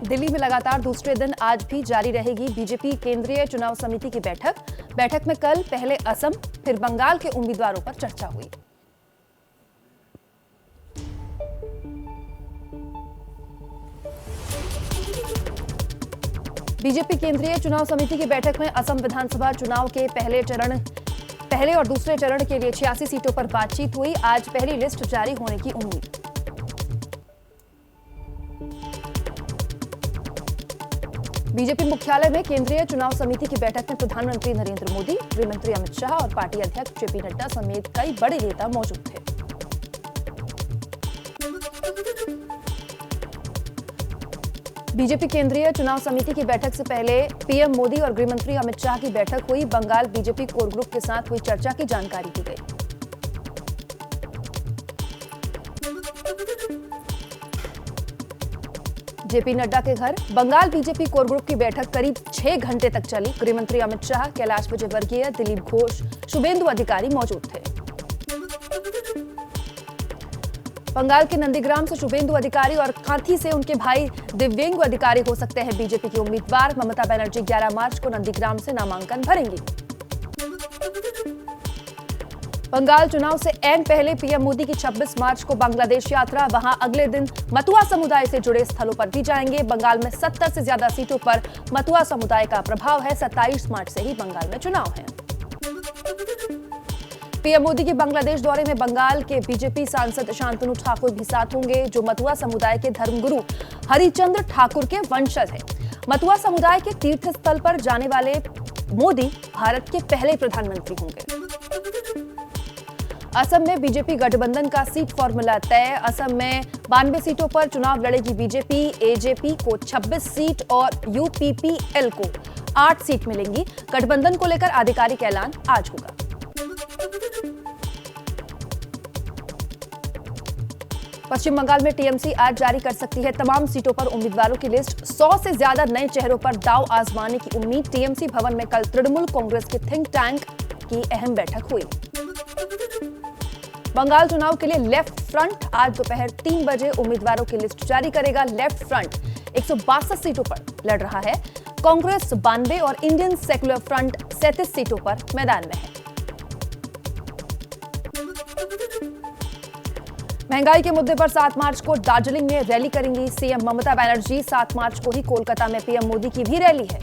दिल्ली में लगातार दूसरे दिन आज भी जारी रहेगी बीजेपी केंद्रीय चुनाव समिति की बैठक में कल पहले असम फिर बंगाल के उम्मीदवारों पर चर्चा हुई। बीजेपी केंद्रीय चुनाव समिति की बैठक में असम विधानसभा चुनाव के पहले और दूसरे चरण के लिए 86 सीटों पर बातचीत हुई। आज पहली लिस्ट जारी होने की उम्मीद। बीजेपी मुख्यालय में केंद्रीय चुनाव समिति की बैठक में प्रधानमंत्री नरेंद्र मोदी, गृह मंत्री अमित शाह और पार्टी अध्यक्ष जेपी नड्डा समेत कई बड़े नेता मौजूद थे। बीजेपी केंद्रीय चुनाव समिति की बैठक से पहले पीएम मोदी और गृह मंत्री अमित शाह की बैठक हुई। बंगाल बीजेपी कोर ग्रुप के साथ हुई चर्चा की जानकारी दी गई। जेपी नड्डा के घर बंगाल बीजेपी कोर ग्रुप की बैठक करीब 6 घंटे तक चली। गृह मंत्री अमित शाह, कैलाश विजयवर्गीय, दिलीप घोष, शुभेंदु अधिकारी मौजूद थे। बंगाल के नंदीग्राम से शुभेंदु अधिकारी और कांथी से उनके भाई दिव्येंगु अधिकारी हो सकते हैं बीजेपी के उम्मीदवार। ममता बनर्जी 11 मार्च को नंदीग्राम से नामांकन भरेंगी। बंगाल चुनाव से ऐन पहले पीएम मोदी की 26 मार्च को बांग्लादेश यात्रा। वहां अगले दिन मतुआ समुदाय से जुड़े स्थलों पर भी जाएंगे। बंगाल में 70 से ज्यादा सीटों पर मतुआ समुदाय का प्रभाव है। 27 मार्च से ही बंगाल में चुनाव है। पीएम मोदी के बांग्लादेश दौरे में बंगाल के बीजेपी सांसद शांतनु ठाकुर भी साथ होंगे, जो मतुआ समुदाय के धर्मगुरु हरिचंद्र ठाकुर के वंशज हैं। मतुआ समुदाय के तीर्थ स्थल पर जाने वाले मोदी भारत के पहले प्रधानमंत्री होंगे। असम में बीजेपी गठबंधन का सीट फॉर्मूला तय। असम में 92 सीटों पर चुनाव लड़ेगी बीजेपी। एजेपी को 26 सीट और यूपीपीएल को 8 सीट मिलेंगी। गठबंधन को लेकर आधिकारिक ऐलान आज होगा। पश्चिम बंगाल में टीएमसी आज जारी कर सकती है तमाम सीटों पर उम्मीदवारों की लिस्ट। 100 से ज्यादा नए चेहरों पर दांव आजमाने की उम्मीद। टीएमसी भवन में कल तृणमूल कांग्रेस के थिंक टैंक की अहम बैठक हुई। बंगाल चुनाव के लिए लेफ्ट फ्रंट आज दोपहर 3 बजे उम्मीदवारों की लिस्ट जारी करेगा। लेफ्ट फ्रंट 162 सीटों पर लड़ रहा है। कांग्रेस 92 और इंडियन सेक्युलर फ्रंट 37 सीटों पर मैदान में है। महंगाई के मुद्दे पर 7 मार्च को दार्जिलिंग में रैली करेंगी सीएम ममता बनर्जी। 7 मार्च को ही कोलकाता में पीएम मोदी की भी रैली है।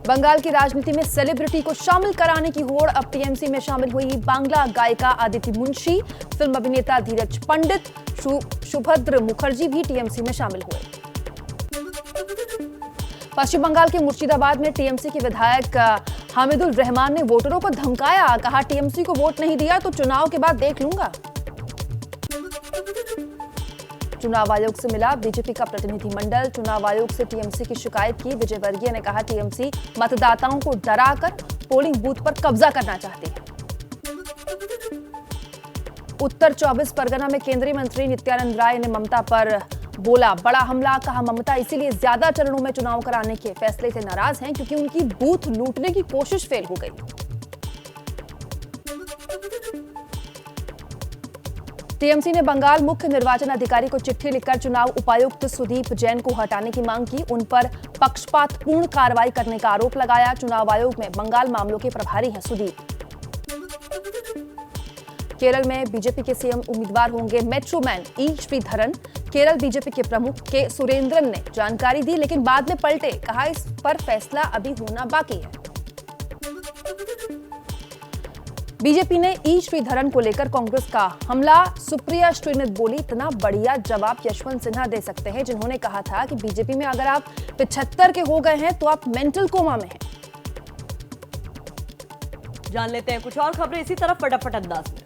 बंगाल की राजनीति में सेलिब्रिटी को शामिल कराने की होड़। अब टीएमसी में शामिल हुई बांग्ला गायिका अदिति मुंशी, फिल्म अभिनेता धीरज पंडित, सुभद्र मुखर्जी भी टीएमसी में शामिल हुए। पश्चिम बंगाल के मुर्शिदाबाद में टीएमसी के विधायक हामिदुल रहमान ने वोटरों को धमकाया। कहा, टीएमसी को वोट नहीं दिया तो चुनाव के बाद देख लूंगा। चुनाव आयोग से मिला बीजेपी का प्रतिनिधिमंडल। चुनाव आयोग से टीएमसी की शिकायत की। विजयवर्गीय ने कहा, टीएमसी मतदाताओं को डराकर पोलिंग बूथ पर कब्जा करना चाहती है। उत्तर 24 परगना में केंद्रीय मंत्री नित्यानंद राय ने ममता पर बोला बड़ा हमला। कहा, ममता इसीलिए ज्यादा चरणों में चुनाव कराने के फैसले से नाराज हैं क्योंकि उनकी बूथ लूटने की कोशिश फेल हो गई। टीएमसी ने बंगाल मुख्य निर्वाचन अधिकारी को चिट्ठी लिखकर चुनाव उपायुक्त सुदीप जैन को हटाने की मांग की। उन पर पक्षपातपूर्ण कार्रवाई करने का आरोप लगाया। चुनाव आयोग में बंगाल मामलों के प्रभारी हैं सुदीप। केरल में बीजेपी के सीएम उम्मीदवार होंगे मेट्रो मैन ई श्रीधरन। केरल बीजेपी के प्रमुख के सुरेंद्रन ने जानकारी दी, लेकिन बाद में पलटे। कहा, इस पर फैसला अभी होना बाकी है। बीजेपी ने ई श्रीधरन को लेकर कांग्रेस का हमला। सुप्रिया श्रीनित बोली, इतना बढ़िया जवाब यशवंत सिन्हा दे सकते हैं, जिन्होंने कहा था कि बीजेपी में अगर आप 75 के हो गए हैं तो आप मेंटल कोमा में हैं। जान लेते हैं कुछ और खबरें इसी तरह फटाफट अंदाज में।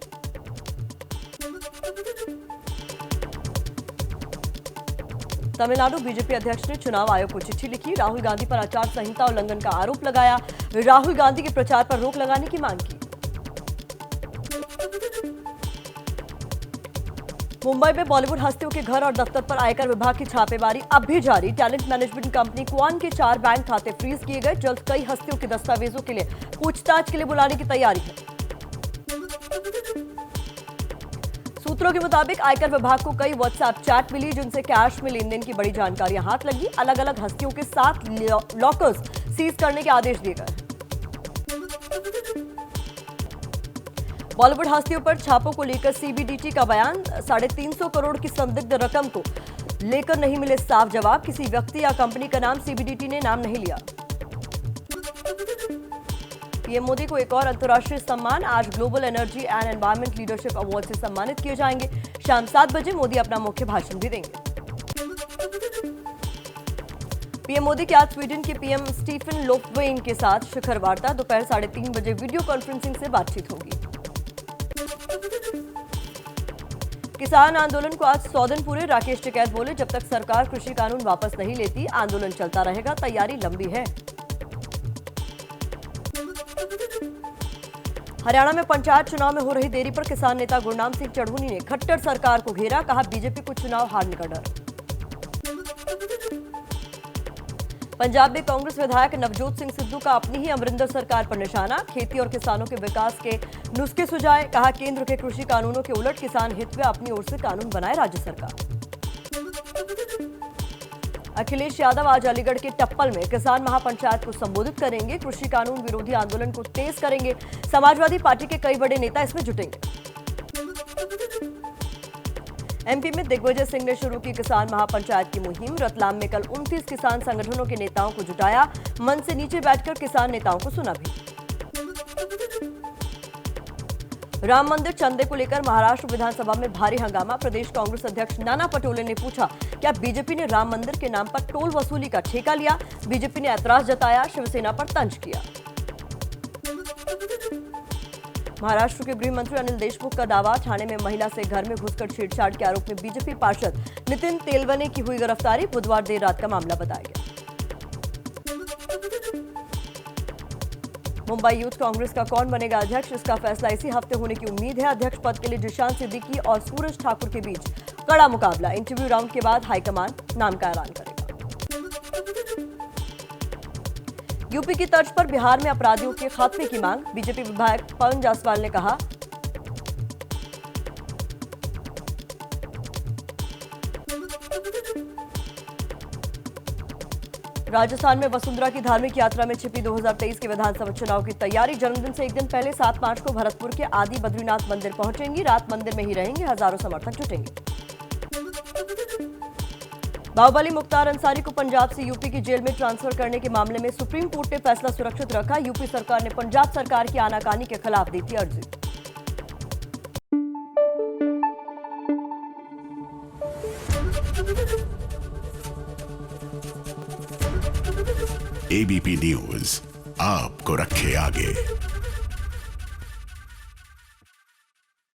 तमिलनाडु बीजेपी अध्यक्ष ने चुनाव आयोग को चिट्ठी लिखी। राहुल गांधी पर आचार संहिता उल्लंघन का आरोप लगाया। राहुल गांधी के प्रचार पर रोक लगाने की मांग की। मुंबई में बॉलीवुड हस्तियों के घर और दफ्तर पर आयकर विभाग की छापेमारी अब भी जारी। टैलेंट मैनेजमेंट कंपनी क्वान के 4 बैंक खाते फ्रीज किए गए। जल्द कई हस्तियों के दस्तावेजों के लिए पूछताछ के लिए बुलाने की तैयारी है। सूत्रों के मुताबिक आयकर विभाग को कई व्हाट्सएप चैट मिली जिनसे कैश में लेन देन की बड़ी जानकारियां हाथ लगी। अलग अलग हस्तियों के 7 लॉकर्स सीज करने के आदेश दिए गए। बॉलीवुड हस्तियों पर छापों को लेकर सीबीडीटी का बयान। 350 करोड़ की संदिग्ध रकम को लेकर नहीं मिले साफ जवाब। किसी व्यक्ति या कंपनी का नाम सीबीडीटी ने नाम नहीं लिया। पीएम मोदी को एक और अंतर्राष्ट्रीय सम्मान। आज global energy and environment leadership award से सम्मानित किए जाएंगे। शाम 7 बजे मोदी अपना मुख्य भाषण भी देंगे। पीएम मोदी की आज स्वीडन के पीएम स्टीफन लोफवेन के साथ शिखर वार्ता। दोपहर 3:30 बजे वीडियो कॉन्फ्रेंसिंग से बातचीत होगी। किसान आंदोलन को आज 100 दिन पूरे। राकेश टिकैत बोले, जब तक सरकार कृषि कानून वापस नहीं लेती आंदोलन चलता रहेगा। तैयारी लंबी है। हरियाणा में पंचायत चुनाव में हो रही देरी पर किसान नेता गुरनाम सिंह चढ़ूनी ने खट्टर सरकार को घेरा। कहा, बीजेपी को चुनाव हारने का डर। पंजाब में कांग्रेस विधायक नवजोत सिंह सिद्धू का अपनी ही अमरिंदर सरकार पर निशाना। खेती और किसानों के विकास के नुस्खे सुझाए। कहा, केंद्र के कृषि कानूनों के उलट किसान हित में अपनी ओर से कानून बनाए राज्य सरकार। अखिलेश यादव आज अलीगढ़ के टप्पल में किसान महापंचायत को संबोधित करेंगे। कृषि कानून विरोधी आंदोलन को तेज करेंगे। समाजवादी पार्टी के कई बड़े नेता इसमें जुटेंगे। एमपी में दिग्विजय सिंह ने शुरू की किसान महापंचायत की मुहिम। रतलाम में कल 29 किसान संगठनों के नेताओं को जुटाया। मंच से नीचे बैठकर किसान नेताओं को सुना भी। राम मंदिर चंदे को लेकर महाराष्ट्र विधानसभा में भारी हंगामा। प्रदेश कांग्रेस अध्यक्ष नाना पटोले ने पूछा, क्या बीजेपी ने राम मंदिर के नाम पर टोल वसूली का ठेका लिया? बीजेपी ने ऐतराज जताया, शिवसेना पर तंज किया। महाराष्ट्र के गृह मंत्री अनिल देशमुख का दावा, ठाणे में महिला से घर में घुसकर छेड़छाड़ के आरोप में बीजेपी पार्षद नितिन तेलवने की हुई गिरफ्तारी। बुधवार देर रात का मामला बताया गया। मुंबई यूथ कांग्रेस का कौन बनेगा अध्यक्ष, इसका फैसला इसी हफ्ते होने की उम्मीद है। अध्यक्ष पद के लिए जिशान सिद्दीकी और सूरज ठाकुर के बीच कड़ा मुकाबला। इंटरव्यू राउंड के बाद हाईकमान नाम का ऐलान करेगा। यूपी की तर्ज पर बिहार में अपराधियों के खात्मे की मांग। बीजेपी विधायक पवन जायसवाल ने कहा, राजस्थान में वसुंधरा की धार्मिक यात्रा में छिपी 2023 के विधानसभा चुनाव की तैयारी। जन्मदिन से एक दिन पहले 7 मार्च को भरतपुर के आदि बद्रीनाथ मंदिर पहुंचेंगी। रात मंदिर में ही रहेंगे। हजारों समर्थक जुटेंगे। बाहुबली मुख्तार अंसारी को पंजाब से यूपी की जेल में ट्रांसफर करने के मामले में सुप्रीम कोर्ट ने फैसला सुरक्षित रखा। यूपी सरकार ने पंजाब सरकार की आनाकानी के खिलाफ दी थी अर्जी। एबीपी न्यूज आपको रखे आगे।